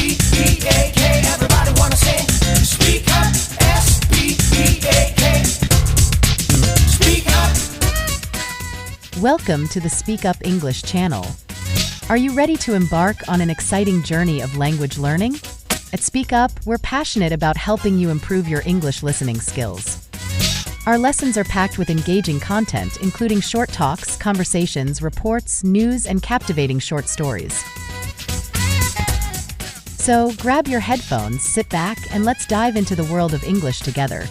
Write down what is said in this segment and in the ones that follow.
S-P-E-A-K. Everybody wanna sing. Speak up. S-P-E-A-K. Speak up. Welcome to the Speak Up English channel. Are you ready to embark on an exciting journey of language learning? At Speak Up, we're passionate about helping you improve your English listening skills. Our lessons are packed with engaging content, including short talks, conversations, reports, news, and captivating short stories. So, grab your headphones, sit back, and let's dive into the world of English together.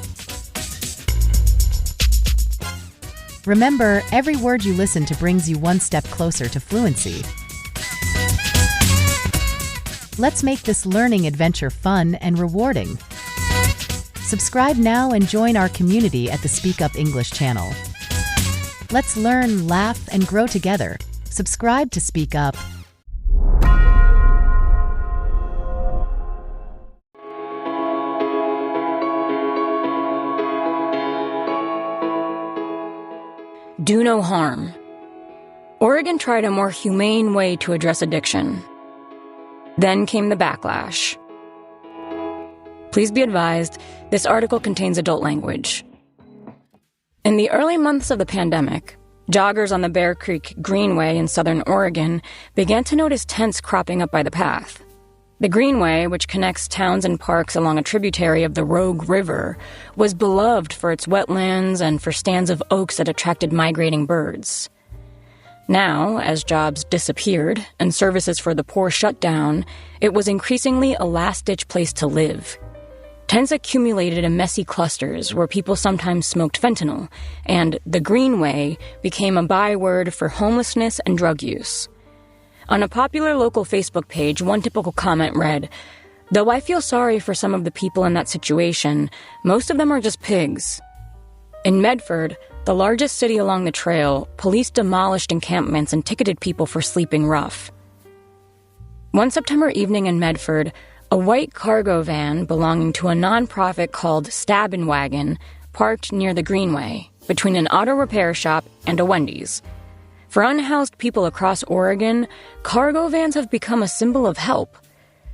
Remember, every word you listen to brings you one step closer to fluency. Let's make this learning adventure fun and rewarding. Subscribe now and join our community at the Speak Up English channel. Let's learn, laugh, and grow together. Subscribe to Speak Up. Do no harm. Oregon tried a more humane way to address addiction. Then came the backlash. Please be advised, this article contains adult language. In the early months of the pandemic, joggers on the Bear Creek Greenway in southern Oregon began to notice tents cropping up by the path. The Greenway, which connects towns and parks along a tributary of the Rogue River, was beloved for its wetlands and for stands of oaks that attracted migrating birds. Now, as jobs disappeared and services for the poor shut down, it was increasingly a last-ditch place to live. Tents accumulated in messy clusters where people sometimes smoked fentanyl, and the Greenway became a byword for homelessness and drug use. On a popular local Facebook page, one typical comment read, "Though I feel sorry for some of the people in that situation, most of them are just pigs." In Medford, the largest city along the trail, police demolished encampments and ticketed people for sleeping rough. One September evening in Medford, a white cargo van belonging to a nonprofit called Stabbin' Wagon parked near the Greenway, between an auto repair shop and a Wendy's. For unhoused people across Oregon, cargo vans have become a symbol of help.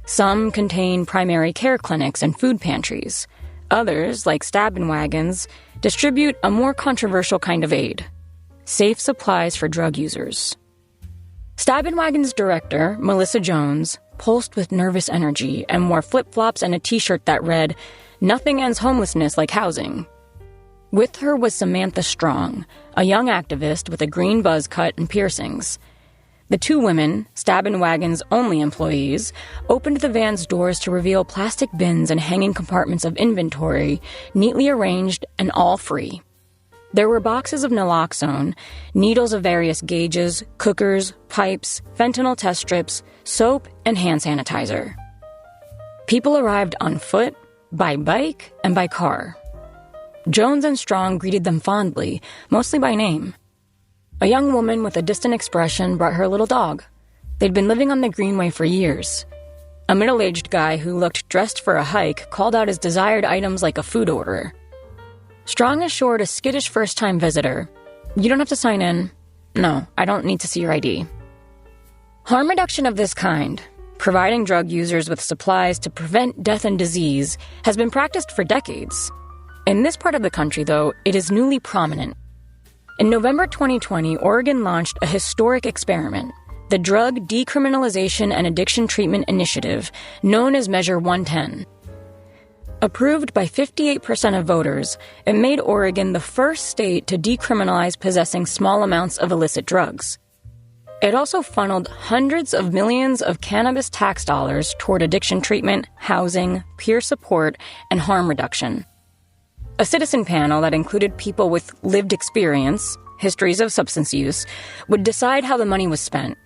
Some contain primary care clinics and food pantries. Others, like Stabbin' Wagons, distribute a more controversial kind of aid: safe supplies for drug users. Stabbin' Wagon's director, Melissa Jones, pulsed with nervous energy and wore flip-flops and a t-shirt that read, "Nothing ends homelessness like housing." With her was Samantha Strong, a young activist with a green buzz cut and piercings. The two women, Stabbin' Wagon's only employees, opened the van's doors to reveal plastic bins and hanging compartments of inventory, neatly arranged and all free. There were boxes of naloxone, needles of various gauges, cookers, pipes, fentanyl test strips, soap, and hand sanitizer. People arrived on foot, by bike, and by car. Jones and Strong greeted them fondly, mostly by name. A young woman with a distant expression brought her little dog. They'd been living on the Greenway for years. A middle-aged guy who looked dressed for a hike called out his desired items like a food order. Strong assured a skittish first-time visitor, "You don't have to sign in. No, I don't need to see your ID." Harm reduction of this kind, providing drug users with supplies to prevent death and disease, has been practiced for decades. In this part of the country, though, it is newly prominent. In November 2020, Oregon launched a historic experiment, the Drug Decriminalization and Addiction Treatment Initiative, known as Measure 110. Approved by 58% of voters, it made Oregon the first state to decriminalize possessing small amounts of illicit drugs. It also funneled hundreds of millions of cannabis tax dollars toward addiction treatment, housing, peer support, and harm reduction. A citizen panel that included people with lived experience, histories of substance use, would decide how the money was spent.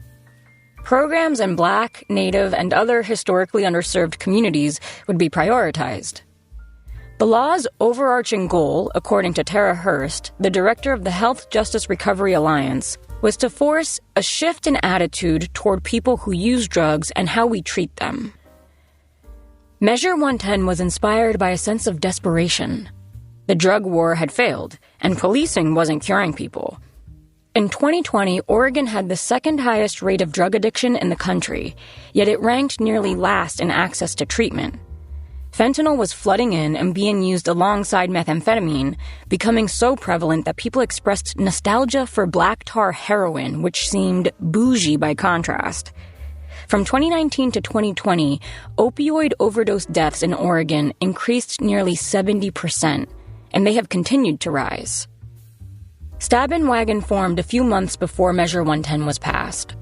Programs in Black, Native, and other historically underserved communities would be prioritized. The law's overarching goal, according to Tara Hurst, the director of the Health Justice Recovery Alliance, was to force a shift in attitude toward people who use drugs and how we treat them. Measure 110 was inspired by a sense of desperation. The drug war had failed, and policing wasn't curing people. In 2020, Oregon had the second highest rate of drug addiction in the country, yet it ranked nearly last in access to treatment. Fentanyl was flooding in and being used alongside methamphetamine, becoming so prevalent that people expressed nostalgia for black tar heroin, which seemed bougie by contrast. From 2019 to 2020, opioid overdose deaths in Oregon increased nearly 70%, and they have continued to rise. Stab and Wagon formed a few months before Measure 110 was passed.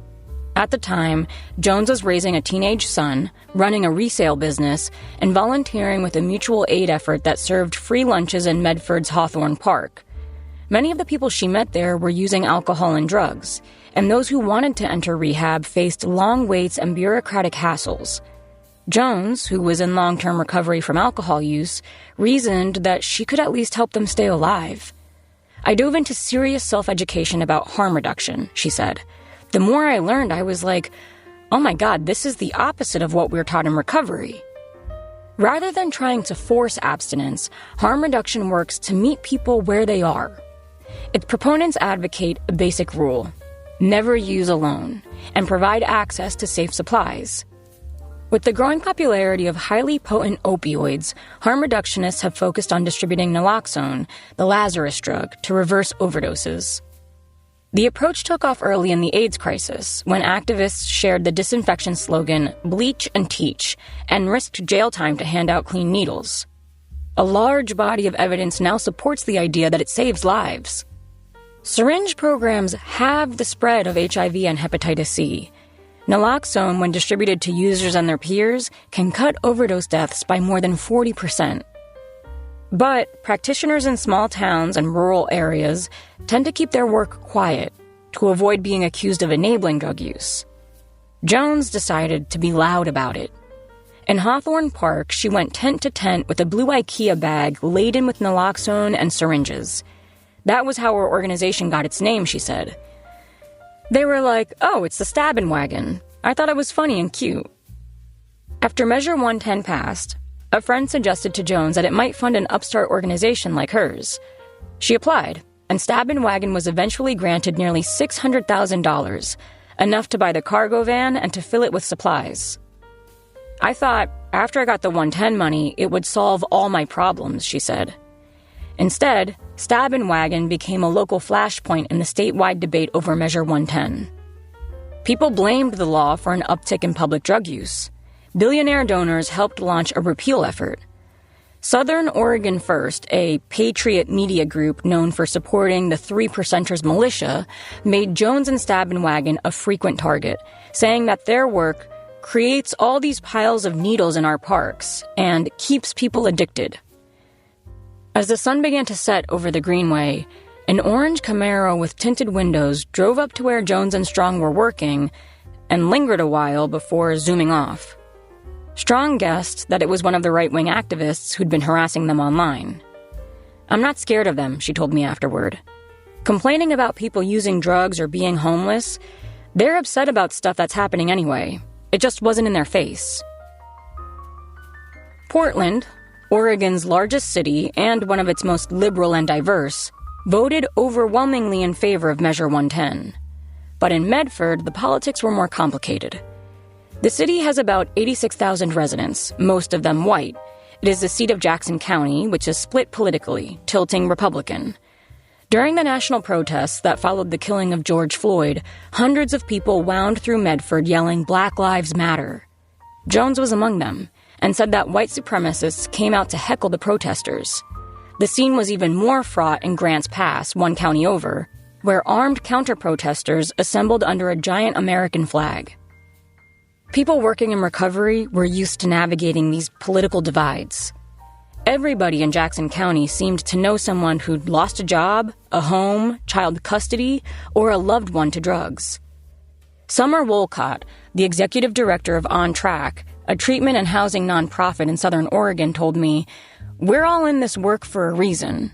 At the time, Jones was raising a teenage son, running a resale business, and volunteering with a mutual aid effort that served free lunches in Medford's Hawthorne Park. Many of the people she met there were using alcohol and drugs, and those who wanted to enter rehab faced long waits and bureaucratic hassles. Jones, who was in long-term recovery from alcohol use, reasoned that she could at least help them stay alive. "I dove into serious self-education about harm reduction," she said. "The more I learned, I was like, oh my God, this is the opposite of what we're taught in recovery." Rather than trying to force abstinence, harm reduction works to meet people where they are. Its proponents advocate a basic rule: never use alone, and provide access to safe supplies. With the growing popularity of highly potent opioids, harm reductionists have focused on distributing naloxone, the Lazarus drug, to reverse overdoses. The approach took off early in the AIDS crisis, when activists shared the disinfection slogan, "Bleach and teach," and risked jail time to hand out clean needles. A large body of evidence now supports the idea that it saves lives. Syringe programs halve the spread of HIV and hepatitis C. Naloxone, when distributed to users and their peers, can cut overdose deaths by more than 40%. But practitioners in small towns and rural areas tend to keep their work quiet to avoid being accused of enabling drug use. Jones decided to be loud about it. In Hawthorne Park, she went tent to tent with a blue IKEA bag laden with naloxone and syringes. That was how her organization got its name, she said. They were like, "Oh, it's the Stabbin' Wagon. I thought it was funny and cute." After Measure 110 passed, a friend suggested to Jones that it might fund an upstart organization like hers. She applied, and Stabbin' Wagon was eventually granted nearly $600,000, enough to buy the cargo van and to fill it with supplies. "I thought, after I got the 110 money, it would solve all my problems," she said. Instead, Stabbin' Wagon became a local flashpoint in the statewide debate over Measure 110. People blamed the law for an uptick in public drug use. Billionaire donors helped launch a repeal effort. Southern Oregon First, a patriot media group known for supporting the Three Percenters militia, made Jones and Stabbin' Wagon a frequent target, saying that their work creates all these piles of needles in our parks and keeps people addicted. As the sun began to set over the Greenway, an orange Camaro with tinted windows drove up to where Jones and Strong were working and lingered a while before zooming off. Strong guessed that it was one of the right-wing activists who'd been harassing them online. "I'm not scared of them," she told me afterward. "Complaining about people using drugs or being homeless, they're upset about stuff that's happening anyway. It just wasn't in their face." Portland, Oregon's largest city and one of its most liberal and diverse, voted overwhelmingly in favor of Measure 110. But in Medford, the politics were more complicated. The city has about 86,000 residents, most of them white. It is the seat of Jackson County, which is split politically, tilting Republican. During the national protests that followed the killing of George Floyd, hundreds of people wound through Medford yelling "Black Lives Matter." Jones was among them, and said that white supremacists came out to heckle the protesters. The scene was even more fraught in Grants Pass, one county over, where armed counter-protesters assembled under a giant American flag. People working in recovery were used to navigating these political divides. Everybody in Jackson County seemed to know someone who'd lost a job, a home, child custody, or a loved one to drugs. Summer Wolcott, the executive director of On Track, a treatment and housing nonprofit in Southern Oregon, told me, "We're all in this work for a reason."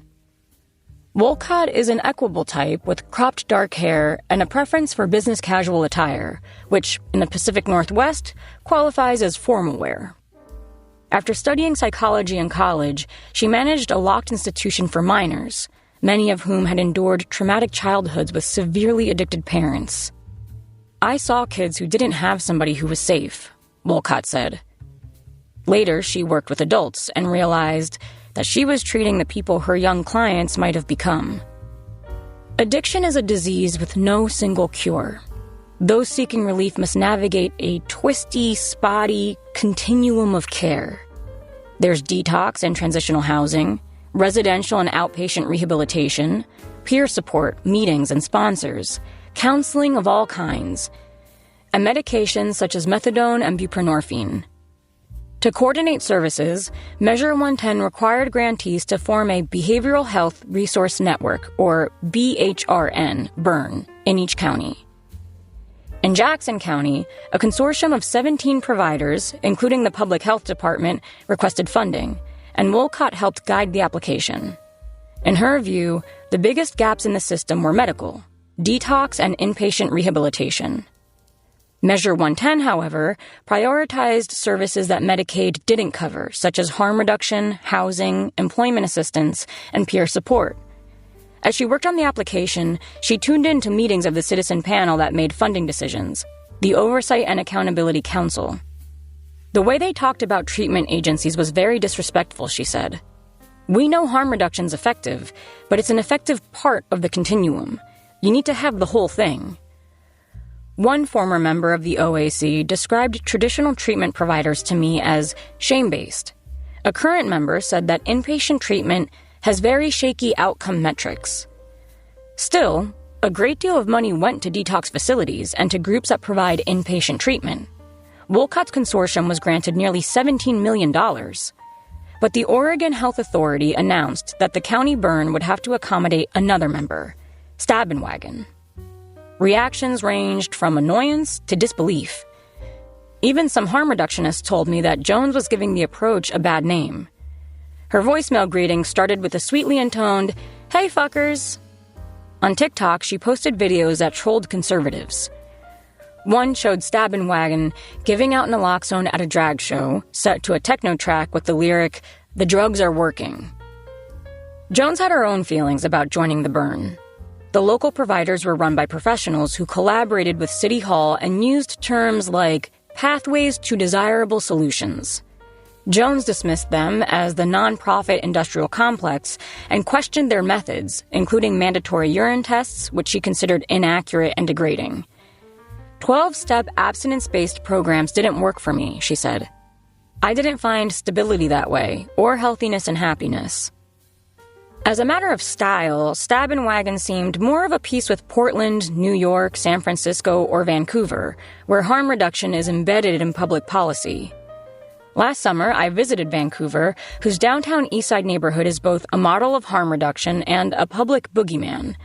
Wolcott is an equable type with cropped dark hair and a preference for business casual attire, which, in the Pacific Northwest, qualifies as formal wear. After studying psychology in college, she managed a locked institution for minors. many of whom had endured traumatic childhoods with severely addicted parents. I saw kids who didn't have somebody who was safe, Wolcott said. Later, she worked with adults and realized that she was treating the people her young clients might have become. Addiction is a disease with no single cure. Those seeking relief must navigate a twisty, spotty continuum of care. There's detox and transitional housing, residential and outpatient rehabilitation, peer support, meetings and sponsors, counseling of all kinds, and medications such as methadone and buprenorphine. To coordinate services, Measure 110 required grantees to form a Behavioral Health Resource Network, or BHRN, BURN, in each county. In Jackson County, a consortium of 17 providers, including the Public Health Department, requested funding, and Wolcott helped guide the application. In her view, the biggest gaps in the system were medical, detox, and inpatient rehabilitation. Measure 110, however, prioritized services that Medicaid didn't cover, such as harm reduction, housing, employment assistance, and peer support. As she worked on the application, she tuned in to meetings of the citizen panel that made funding decisions, the Oversight and Accountability Council. The way they talked about treatment agencies was very disrespectful, she said. We know harm reduction's effective, but it's an effective part of the continuum. You need to have the whole thing. One former member of the OAC described traditional treatment providers to me as shame-based. A current member said that inpatient treatment has very shaky outcome metrics. Still, a great deal of money went to detox facilities and to groups that provide inpatient treatment. Wolcott's consortium was granted nearly $17 million. But the Oregon Health Authority announced that the county burn would have to accommodate another member, Stabenwagen. Reactions ranged from annoyance to disbelief. Even some harm reductionists told me that Jones was giving the approach a bad name. Her voicemail greeting started with a sweetly intoned, "Hey fuckers." On TikTok, she posted videos that trolled conservatives. One showed Stabenwagen giving out naloxone at a drag show, set to a techno track with the lyric, "The drugs are working." Jones had her own feelings about joining the burn. The local providers were run by professionals who collaborated with City Hall and used terms like pathways to desirable solutions. Jones dismissed them as the nonprofit industrial complex and questioned their methods, including mandatory urine tests, which she considered inaccurate and degrading. 12-step abstinence-based programs didn't work for me, she said. I didn't find stability that way, or healthiness and happiness. As a matter of style, Stabenwagen seemed more of a piece with Portland, New York, San Francisco, or Vancouver, where harm reduction is embedded in public policy. Last summer, I visited Vancouver, whose downtown Eastside neighborhood is both a model of harm reduction and a public boogeyman.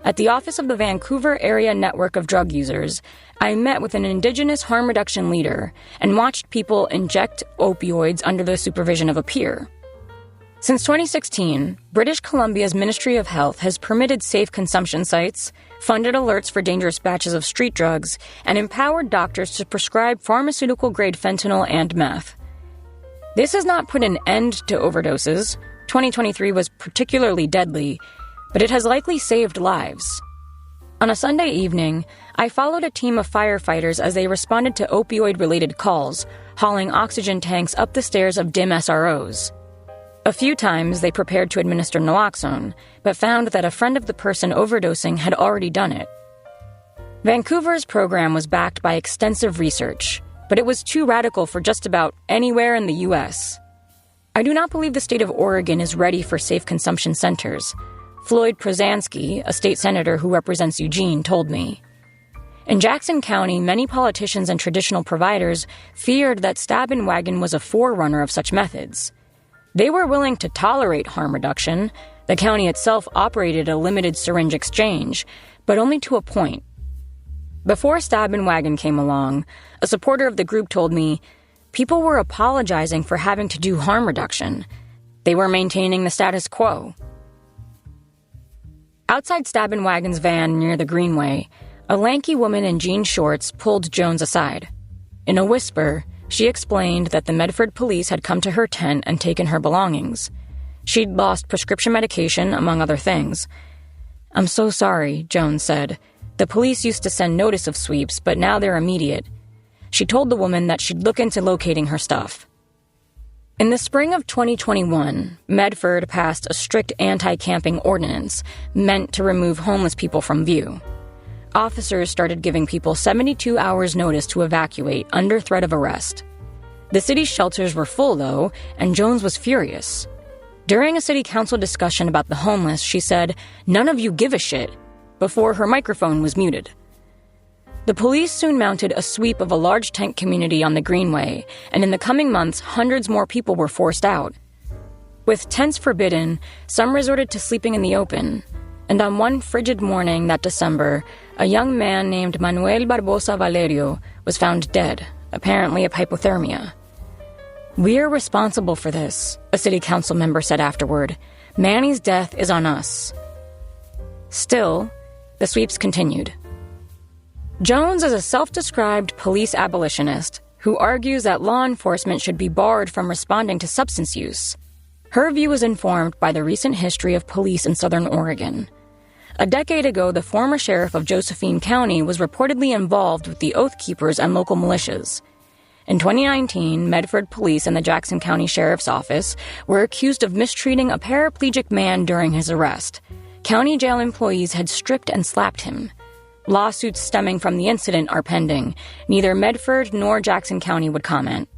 At the office of the Vancouver Area Network of Drug Users, I met with an Indigenous harm reduction leader and watched people inject opioids under the supervision of a peer. Since 2016, British Columbia's Ministry of Health has permitted safe consumption sites, funded alerts for dangerous batches of street drugs, and empowered doctors to prescribe pharmaceutical-grade fentanyl and meth. This has not put an end to overdoses. 2023 was particularly deadly, but it has likely saved lives. On a Sunday evening, I followed a team of firefighters as they responded to opioid-related calls, hauling oxygen tanks up the stairs of dim SROs. A few times they prepared to administer naloxone, but found that a friend of the person overdosing had already done it. Vancouver's program was backed by extensive research, but it was too radical for just about anywhere in the U.S. I do not believe the state of Oregon is ready for safe consumption centers. Floyd Prozansky, a state senator who represents Eugene, told me. In Jackson County, many politicians and traditional providers feared that Stabenwagen was a forerunner of such methods. They were willing to tolerate harm reduction. The county itself operated a limited syringe exchange, but only to a point. Before Stabenwagen came along, a supporter of the group told me, people were apologizing for having to do harm reduction. They were maintaining the status quo. Outside Stabenwagen's van near the Greenway, a lanky woman in jean shorts pulled Jones aside. In a whisper, she explained that the Medford police had come to her tent and taken her belongings. She'd lost prescription medication, among other things. "I'm so sorry," Jones said. "The police used to send notice of sweeps, but now they're immediate." She told the woman that she'd look into locating her stuff. In the spring of 2021, Medford passed a strict anti-camping ordinance meant to remove homeless people from view. Officers started giving people 72 hours notice to evacuate under threat of arrest. The city's shelters were full, though, and Jones was furious. During a city council discussion about the homeless, she said, "None of you give a shit," before her microphone was muted. The police soon mounted a sweep of a large tent community on the Greenway, and in the coming months, hundreds more people were forced out. With tents forbidden, some resorted to sleeping in the open, and on one frigid morning that December, a young man named Manuel Barbosa Valerio was found dead, apparently of hypothermia. "We're responsible for this," a city council member said afterward. "Manny's death is on us." Still, the sweeps continued. Jones is a self-described police abolitionist who argues that law enforcement should be barred from responding to substance use. Her view is informed by the recent history of police in Southern Oregon. A decade ago, the former sheriff of Josephine County was reportedly involved with the Oath Keepers and local militias. In 2019, Medford Police and the Jackson County Sheriff's Office were accused of mistreating a paraplegic man during his arrest. County jail employees had stripped and slapped him. Lawsuits stemming from the incident are pending. Neither Medford nor Jackson County would comment.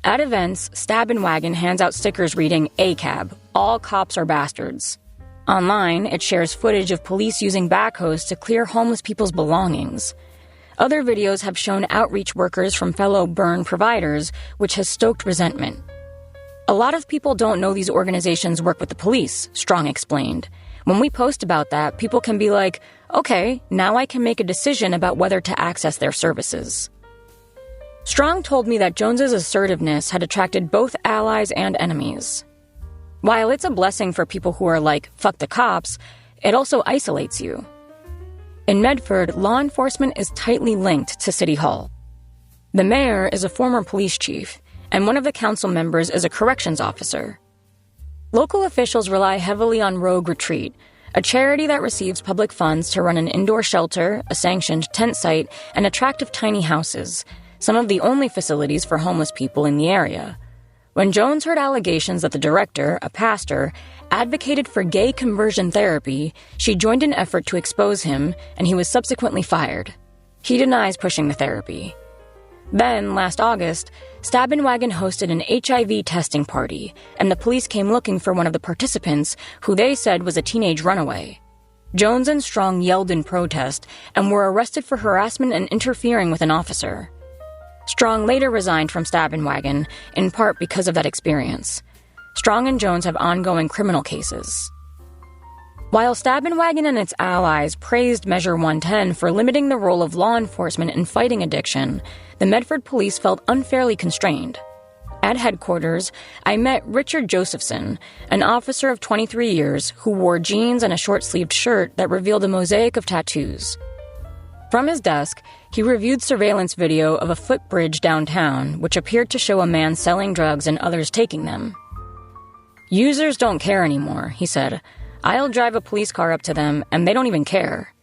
At events, Stab and Wagon hands out stickers reading ACAB, all cops are bastards. Online, it shares footage of police using backhoes to clear homeless people's belongings. Other videos have shown outreach workers from fellow burn providers, which has stoked resentment. "A lot of people don't know these organizations work with the police," Strong explained. "When we post about that, people can be like, okay, now I can make a decision about whether to access their services." Strong told me that Jones's assertiveness had attracted both allies and enemies. While it's a blessing for people who are like, fuck the cops, it also isolates you. In Medford, law enforcement is tightly linked to City Hall. The mayor is a former police chief, and one of the council members is a corrections officer. Local officials rely heavily on Rogue Retreat, a charity that receives public funds to run an indoor shelter, a sanctioned tent site, and attractive tiny houses, some of the only facilities for homeless people in the area. When Jones heard allegations that the director, a pastor, advocated for gay conversion therapy, she joined an effort to expose him, and he was subsequently fired. He denies pushing the therapy. Then, last August, Stab and Wagon hosted an HIV testing party, and the police came looking for one of the participants, who they said was a teenage runaway. Jones and Strong yelled in protest and were arrested for harassment and interfering with an officer. Strong later resigned from Stab and Wagon, in part because of that experience. Strong and Jones have ongoing criminal cases. While Stab and Wagon and its allies praised Measure 110 for limiting the role of law enforcement in fighting addiction, the Medford police felt unfairly constrained. At headquarters, I met Richard Josephson, an officer of 23 years who wore jeans and a short-sleeved shirt that revealed a mosaic of tattoos. From his desk, he reviewed surveillance video of a footbridge downtown, which appeared to show a man selling drugs and others taking them. "Users don't care anymore," he said. "I'll drive a police car up to them, and they don't even care."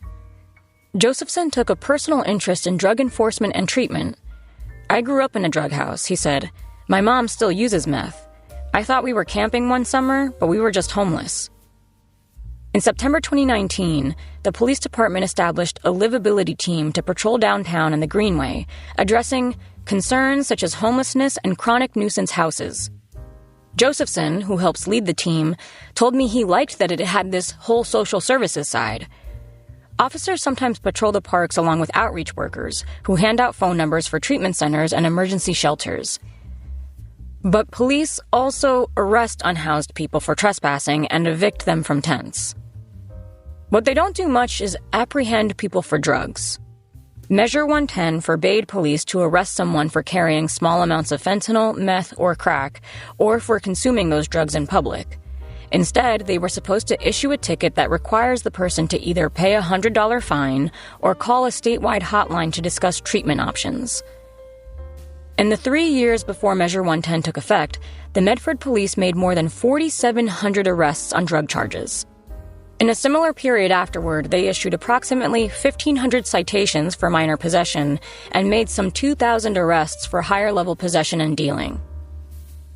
Josephson took a personal interest in drug enforcement and treatment. "I grew up in a drug house," he said. "My mom still uses meth. I thought we were camping one summer, but we were just homeless." In September 2019, the police department established a livability team to patrol downtown and the Greenway, addressing concerns such as homelessness and chronic nuisance houses. Josephson, who helps lead the team, told me he liked that it had this whole social services side. Officers sometimes patrol the parks along with outreach workers, who hand out phone numbers for treatment centers and emergency shelters. But police also arrest unhoused people for trespassing and evict them from tents. What they don't do much is apprehend people for drugs. Measure 110 forbade police to arrest someone for carrying small amounts of fentanyl, meth, or crack, or for consuming those drugs in public. Instead, they were supposed to issue a ticket that requires the person to either pay a $100 fine or call a statewide hotline to discuss treatment options. In the 3 years before Measure 110 took effect, the Medford police made more than 4,700 arrests on drug charges. In a similar period afterward, they issued approximately 1,500 citations for minor possession and made some 2,000 arrests for higher-level possession and dealing.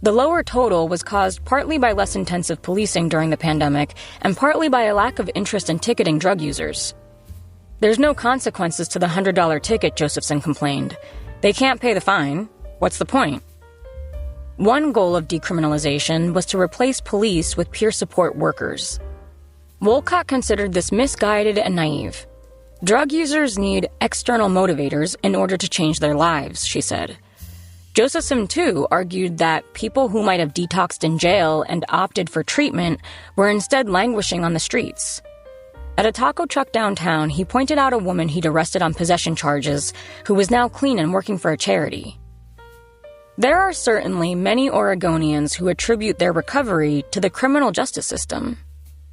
The lower total was caused partly by less intensive policing during the pandemic and partly by a lack of interest in ticketing drug users. There's no consequences to the $100 ticket, Josephson complained. They can't pay the fine. What's the point? One goal of decriminalization was to replace police with peer support workers. Wolcott considered this misguided and naive. Drug users need external motivators in order to change their lives, she said. Josephson, too, argued that people who might have detoxed in jail and opted for treatment were instead languishing on the streets. At a taco truck downtown, he pointed out a woman he'd arrested on possession charges who was now clean and working for a charity. There are certainly many Oregonians who attribute their recovery to the criminal justice system.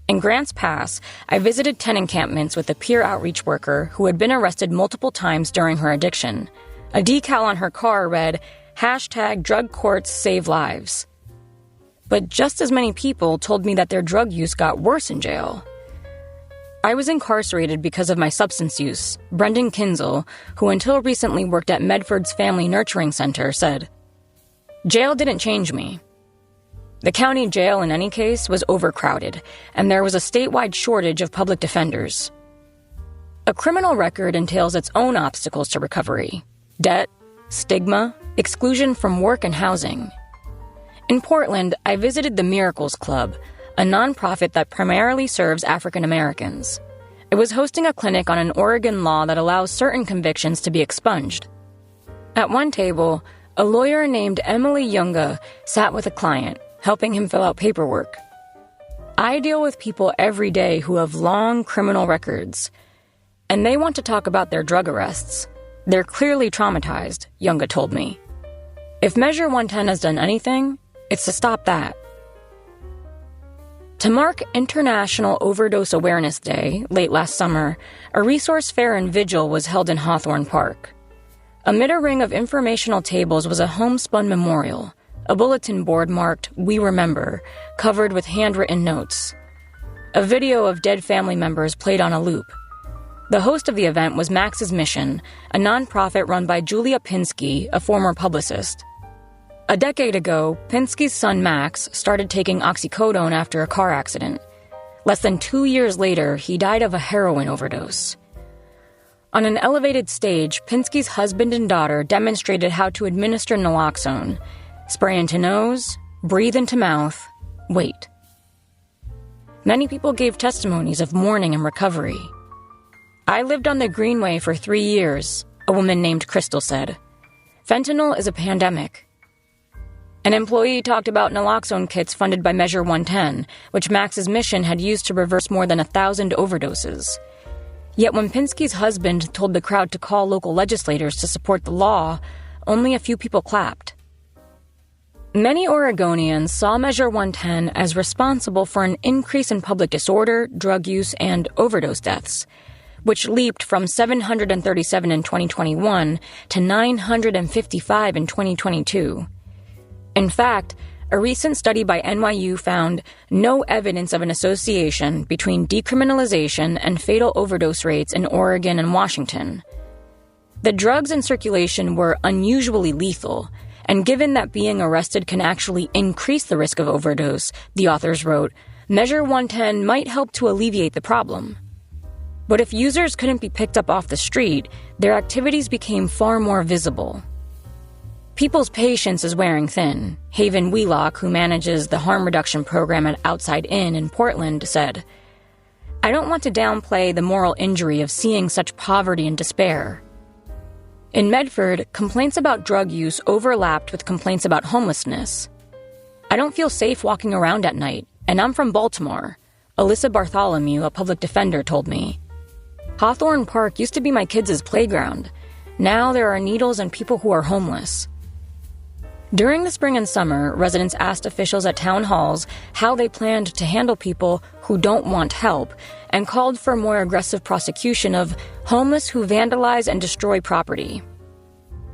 In Grants Pass, I visited 10 encampments with a peer outreach worker who had been arrested multiple times during her addiction. A decal on her car read, #DrugCourtsSaveLives. But just as many people told me that their drug use got worse in jail. I was incarcerated because of my substance use. Brendan Kinzel, who until recently worked at Medford's Family Nurturing Center, said, "Jail didn't change me. The county jail, in any case, was overcrowded, and there was a statewide shortage of public defenders." A criminal record entails its own obstacles to recovery: debt, stigma, exclusion from work and housing. In Portland, I visited the Miracles Club, a nonprofit that primarily serves African Americans. It was hosting a clinic on an Oregon law that allows certain convictions to be expunged. At one table, a lawyer named Emily Yunga sat with a client, helping him fill out paperwork. "I deal with people every day who have long criminal records, and they want to talk about their drug arrests. They're clearly traumatized," Yunga told me. If Measure 110 has done anything, it's to stop that. To mark International Overdose Awareness Day, late last summer, a resource fair and vigil was held in Hawthorne Park. Amid a ring of informational tables was a homespun memorial, a bulletin board marked "We Remember," covered with handwritten notes. A video of dead family members played on a loop. The host of the event was Max's Mission, a nonprofit run by Julia Pinsky, a former publicist. A decade ago, Pinsky's son Max started taking oxycodone after a car accident. Less than 2 years later, he died of a heroin overdose. On an elevated stage, Pinsky's husband and daughter demonstrated how to administer naloxone. Spray into nose, breathe into mouth, wait. Many people gave testimonies of mourning and recovery. "I lived on the Greenway for 3 years," a woman named Crystal said. "Fentanyl is a pandemic." An employee talked about naloxone kits funded by Measure 110, which Max's Mission had used to reverse more than 1,000 overdoses. Yet when Pinsky's husband told the crowd to call local legislators to support the law, only a few people clapped. Many Oregonians saw Measure 110 as responsible for an increase in public disorder, drug use, and overdose deaths, which leaped from 737 in 2021 to 955 in 2022. In fact, a recent study by NYU found no evidence of an association between decriminalization and fatal overdose rates in Oregon and Washington. The drugs in circulation were unusually lethal, and given that being arrested can actually increase the risk of overdose, the authors wrote, Measure 110 might help to alleviate the problem. But if users couldn't be picked up off the street, their activities became far more visible. People's patience is wearing thin. Haven Wheelock, who manages the harm reduction program at Outside In in Portland, said, "I don't want to downplay the moral injury of seeing such poverty and despair." In Medford, complaints about drug use overlapped with complaints about homelessness. "I don't feel safe walking around at night, and I'm from Baltimore," Alyssa Bartholomew, a public defender, told me. "Hawthorne Park used to be my kids' playground. Now there are needles and people who are homeless." During the spring and summer, residents asked officials at town halls how they planned to handle people who don't want help and called for more aggressive prosecution of homeless who vandalize and destroy property.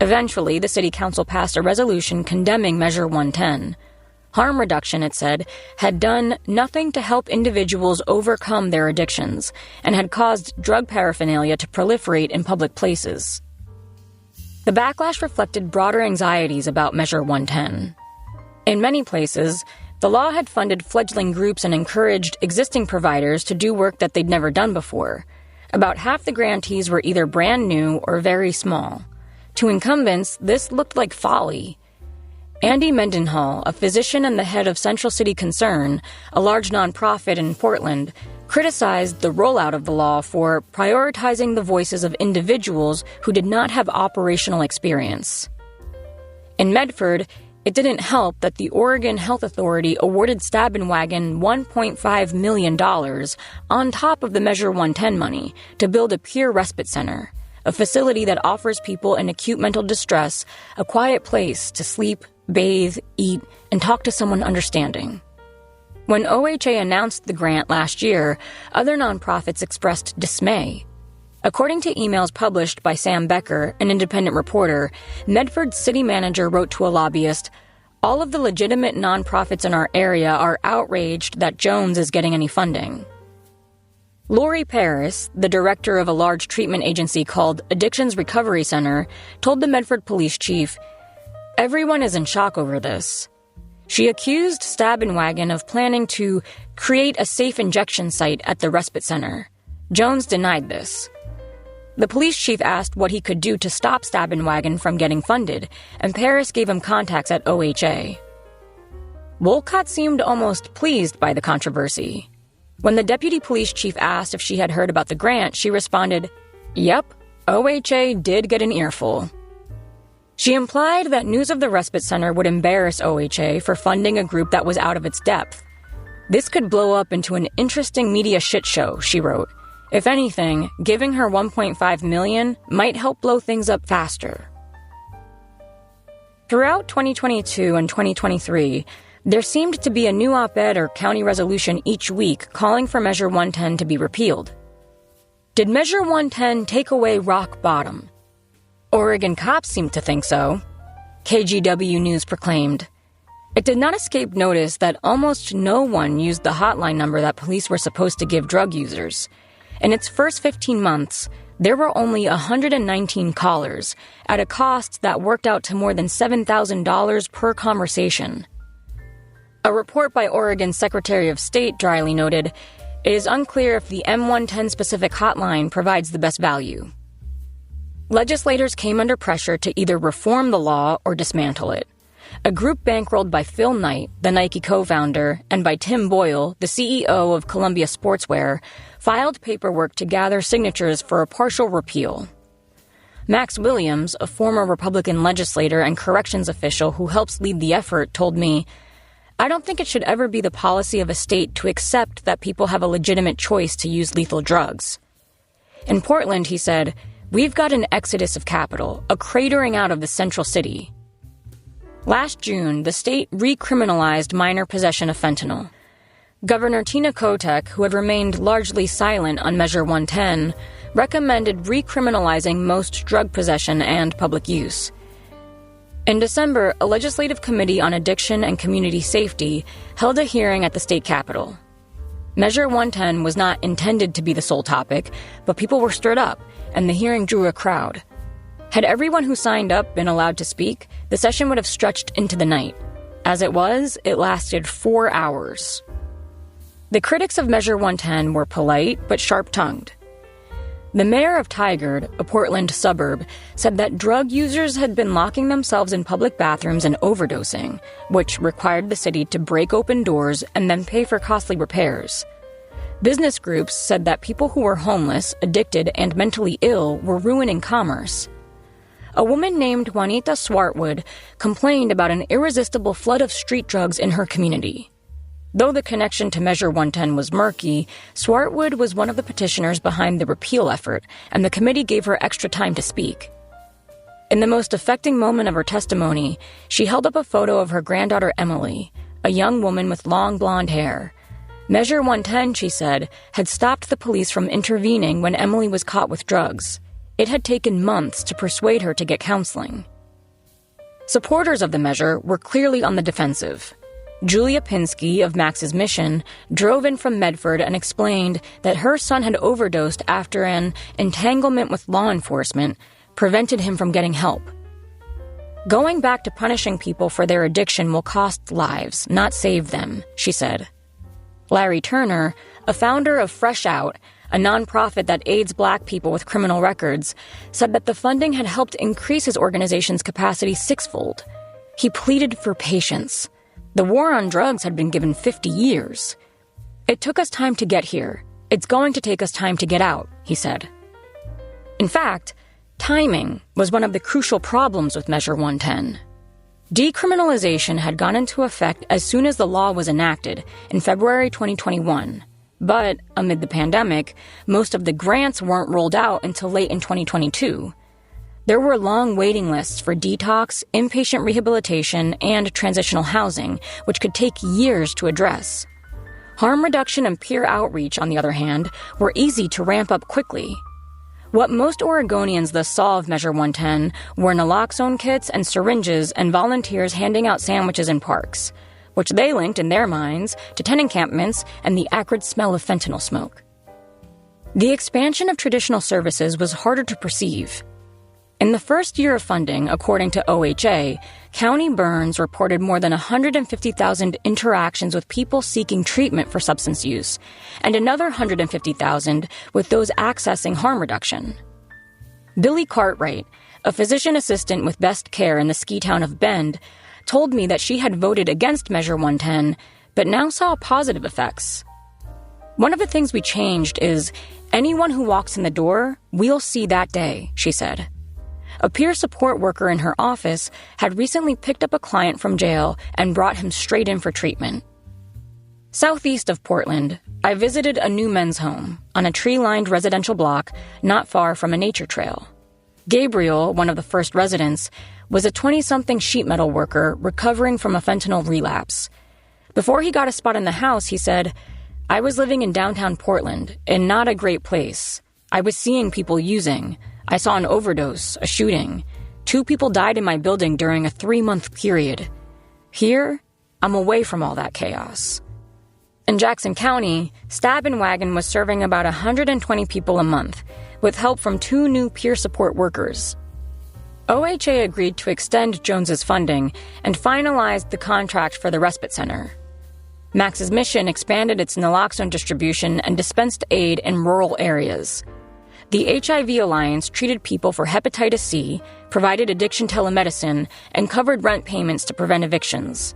Eventually, the city council passed a resolution condemning Measure 110. Harm reduction, it said, had done nothing to help individuals overcome their addictions and had caused drug paraphernalia to proliferate in public places. The backlash reflected broader anxieties about Measure 110. In many places, the law had funded fledgling groups and encouraged existing providers to do work that they'd never done before. About half the grantees were either brand new or very small. To incumbents, this looked like folly. Andy Mendenhall, a physician and the head of Central City Concern, a large nonprofit in Portland, criticized the rollout of the law for prioritizing the voices of individuals who did not have operational experience. In Medford, it didn't help that the Oregon Health Authority awarded Stabenwagen $1.5 million on top of the Measure 110 money to build a peer respite center, a facility that offers people in acute mental distress a quiet place to sleep, bathe, eat, and talk to someone understanding. When OHA announced the grant last year, other nonprofits expressed dismay. According to emails published by Sam Becker, an independent reporter, Medford's city manager wrote to a lobbyist, "All of the legitimate nonprofits in our area are outraged that Jones is getting any funding." Lori Paris, the director of a large treatment agency called Addictions Recovery Center, told the Medford police chief, "Everyone is in shock over this." She accused Stabenwagen of planning to create a safe injection site at the respite center. Jones denied this. The police chief asked what he could do to stop Stabenwagen from getting funded, and Paris gave him contacts at OHA. Wolcott seemed almost pleased by the controversy. When the deputy police chief asked if she had heard about the grant, she responded, "Yep, OHA did get an earful." She implied that news of the respite center would embarrass OHA for funding a group that was out of its depth. "This could blow up into an interesting media shit show," she wrote. If anything, giving her $1.5 million might help blow things up faster. Throughout 2022 and 2023, there seemed to be a new op-ed or county resolution each week calling for Measure 110 to be repealed. Did Measure 110 take away rock bottom? Oregon cops seemed to think so. KGW News proclaimed. It did not escape notice that almost no one used the hotline number that police were supposed to give drug users. In its first 15 months, there were only 119 callers, at a cost that worked out to more than $7,000 per conversation. A report by Oregon's Secretary of State dryly noted, "It is unclear if the M110 specific hotline provides the best value." Legislators came under pressure to either reform the law or dismantle it. A group bankrolled by Phil Knight, the Nike co-founder, and by Tim Boyle, the CEO of Columbia Sportswear, filed paperwork to gather signatures for a partial repeal. Max Williams, a former Republican legislator and corrections official who helps lead the effort, told me, "I don't think it should ever be the policy of a state to accept that people have a legitimate choice to use lethal drugs." In Portland, he said, "We've got an exodus of capital, a cratering out of the central city." Last June, the state recriminalized minor possession of fentanyl. Governor Tina Kotek, who had remained largely silent on Measure 110, recommended recriminalizing most drug possession and public use. In December, a legislative committee on addiction and community safety held a hearing at the state capitol. Measure 110 was not intended to be the sole topic, but people were stirred up, and the hearing drew a crowd. Had everyone who signed up been allowed to speak, the session would have stretched into the night. As it was, it lasted 4 hours. The critics of Measure 110 were polite but sharp-tongued. The mayor of Tigard, a Portland suburb, said that drug users had been locking themselves in public bathrooms and overdosing, which required the city to break open doors and then pay for costly repairs. Business groups said that people who were homeless, addicted, and mentally ill were ruining commerce. A woman named Juanita Swartwood complained about an irresistible flood of street drugs in her community. Though the connection to Measure 110 was murky, Swartwood was one of the petitioners behind the repeal effort, and the committee gave her extra time to speak. In the most affecting moment of her testimony, she held up a photo of her granddaughter Emily, a young woman with long blonde hair. Measure 110, she said, had stopped the police from intervening when Emily was caught with drugs. It had taken months to persuade her to get counseling. Supporters of the measure were clearly on the defensive. Julia Pinsky of Max's Mission drove in from Medford and explained that her son had overdosed after an entanglement with law enforcement prevented him from getting help. Going back to punishing people for their addiction will cost lives, not save them, she said. Larry Turner, a founder of Fresh Out, a nonprofit that aids Black people with criminal records, said that the funding had helped increase his organization's capacity sixfold. He pleaded for patience. The war on drugs had been given 50 years. It took us time to get here. It's going to take us time to get out, he said. In fact, timing was one of the crucial problems with Measure 110. Decriminalization had gone into effect as soon as the law was enacted in February 2021. But amid the pandemic, most of the grants weren't rolled out until late in 2022. There were long waiting lists for detox, inpatient rehabilitation, and transitional housing, which could take years to address. Harm reduction and peer outreach, on the other hand, were easy to ramp up quickly. What most Oregonians thus saw of Measure 110 were naloxone kits and syringes and volunteers handing out sandwiches in parks, which they linked in their minds to tent encampments and the acrid smell of fentanyl smoke. The expansion of traditional services was harder to perceive. In the first year of funding, according to OHA, County Burns reported more than 150,000 interactions with people seeking treatment for substance use, and another 150,000 with those accessing harm reduction. Billy Cartwright, a physician assistant with Best Care in the ski town of Bend, told me that she had voted against Measure 110, but now saw positive effects. One of the things we changed is anyone who walks in the door, we'll see that day, she said. A peer support worker in her office had recently picked up a client from jail and brought him straight in for treatment. Southeast of Portland, I visited a new men's home on a tree-lined residential block not far from a nature trail. Gabriel, one of the first residents, was a 20-something sheet metal worker recovering from a fentanyl relapse. Before he got a spot in the house, he said, "I was living in downtown Portland, in not a great place. I was seeing people using. I saw an overdose, a shooting. 2 people died in my building during a 3-month period. Here, I'm away from all that chaos." In Jackson County, Stab and Wagon was serving about 120 people a month, with help from 2 new peer support workers. OHA agreed to extend Jones's funding and finalized the contract for the respite center. Max's Mission expanded its naloxone distribution and dispensed aid in rural areas. The HIV Alliance treated people for hepatitis C, provided addiction telemedicine, and covered rent payments to prevent evictions.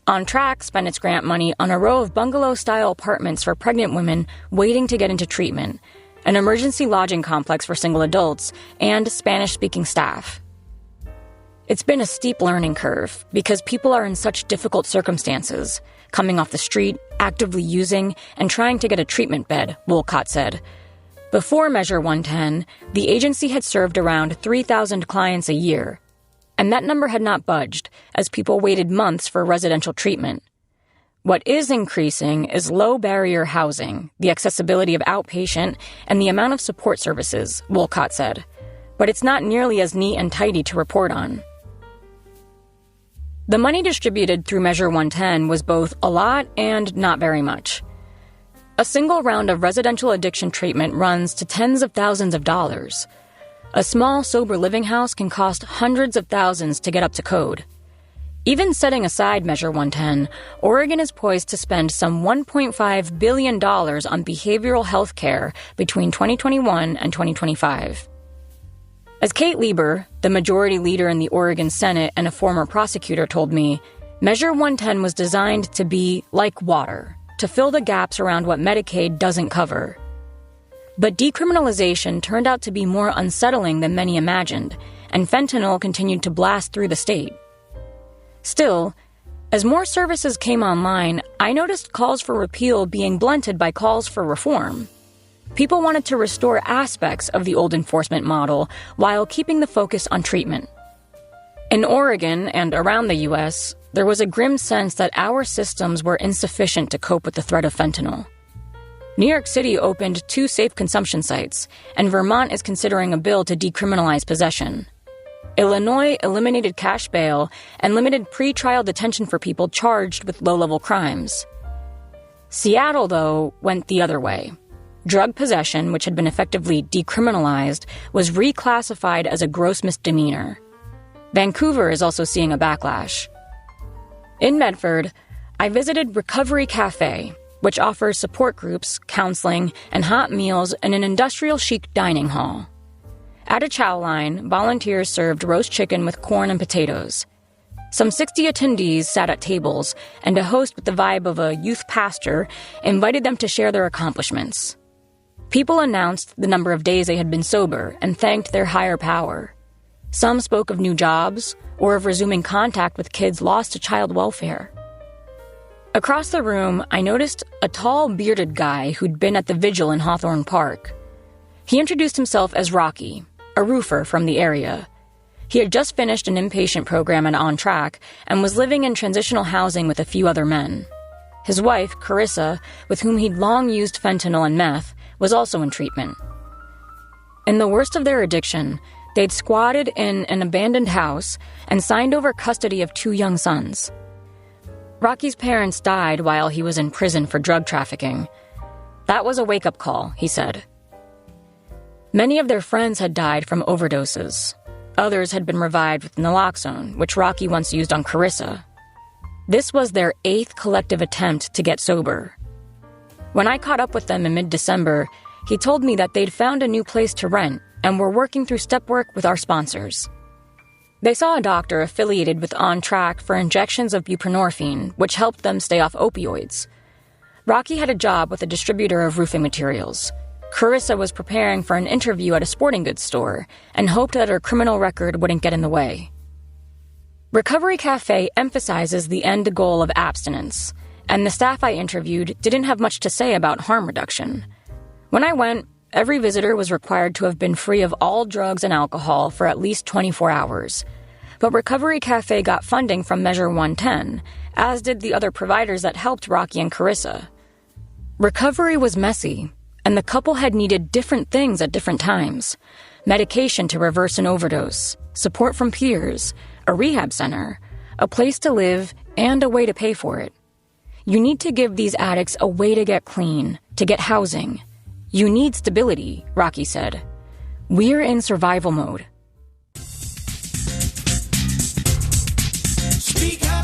On Track spent its grant money on a row of bungalow-style apartments for pregnant women waiting to get into treatment, an emergency lodging complex for single adults, and Spanish-speaking staff. It's been a steep learning curve because people are in such difficult circumstances, coming off the street, actively using, and trying to get a treatment bed, Wolcott said. Before Measure 110, the agency had served around 3,000 clients a year, and that number had not budged as people waited months for residential treatment. What is increasing is low-barrier housing, the accessibility of outpatient, and the amount of support services, Wolcott said. But it's not nearly as neat and tidy to report on. The money distributed through Measure 110 was both a lot and not very much. A single round of residential addiction treatment runs to tens of thousands of dollars. A small, sober living house can cost hundreds of thousands to get up to code. Even setting aside Measure 110, Oregon is poised to spend some $1.5 billion on behavioral health care between 2021 and 2025. As Kate Lieber, the majority leader in the Oregon Senate and a former prosecutor, told me, Measure 110 was designed to be like water, to fill the gaps around what Medicaid doesn't cover. But decriminalization turned out to be more unsettling than many imagined, and fentanyl continued to blast through the state. Still, as more services came online, I noticed calls for repeal being blunted by calls for reform. People wanted to restore aspects of the old enforcement model while keeping the focus on treatment. In Oregon and around the U.S., there was a grim sense that our systems were insufficient to cope with the threat of fentanyl. New York City opened 2 safe consumption sites, and Vermont is considering a bill to decriminalize possession. Illinois eliminated cash bail and limited pre-trial detention for people charged with low-level crimes. Seattle, though, went the other way. Drug possession, which had been effectively decriminalized, was reclassified as a gross misdemeanor. Vancouver is also seeing a backlash. In Medford, I visited Recovery Cafe, which offers support groups, counseling, and hot meals in an industrial chic dining hall. At a chow line, volunteers served roast chicken with corn and potatoes. Some 60 attendees sat at tables, and a host with the vibe of a youth pastor invited them to share their accomplishments. People announced the number of days they had been sober and thanked their higher power. Some spoke of new jobs or of resuming contact with kids lost to child welfare. Across the room, I noticed a tall, bearded guy who'd been at the vigil in Hawthorne Park. He introduced himself as Rocky, a roofer from the area. He had just finished an inpatient program at On Track and was living in transitional housing with a few other men. His wife, Carissa, with whom he'd long used fentanyl and meth, was also in treatment. In the worst of their addiction, they'd squatted in an abandoned house and signed over custody of 2 young sons. Rocky's parents died while he was in prison for drug trafficking. That was a wake-up call, he said. Many of their friends had died from overdoses. Others had been revived with naloxone, which Rocky once used on Carissa. This was their 8th collective attempt to get sober. When I caught up with them in mid-December, he told me that they'd found a new place to rent and were working through step work with our sponsors. They saw a doctor affiliated with On Track for injections of buprenorphine, which helped them stay off opioids. Rocky had a job with a distributor of roofing materials. Carissa was preparing for an interview at a sporting goods store and hoped that her criminal record wouldn't get in the way. Recovery Cafe emphasizes the end goal of abstinence, and the staff I interviewed didn't have much to say about harm reduction. When I went, every visitor was required to have been free of all drugs and alcohol for at least 24 hours. But Recovery Cafe got funding from Measure 110, as did the other providers that helped Rocky and Carissa. Recovery was messy, and the couple had needed different things at different times: medication to reverse an overdose, support from peers, a rehab center, a place to live, and a way to pay for it. You need to give these addicts a way to get clean, to get housing. You need stability, Rocky said. We're in survival mode. Speak up.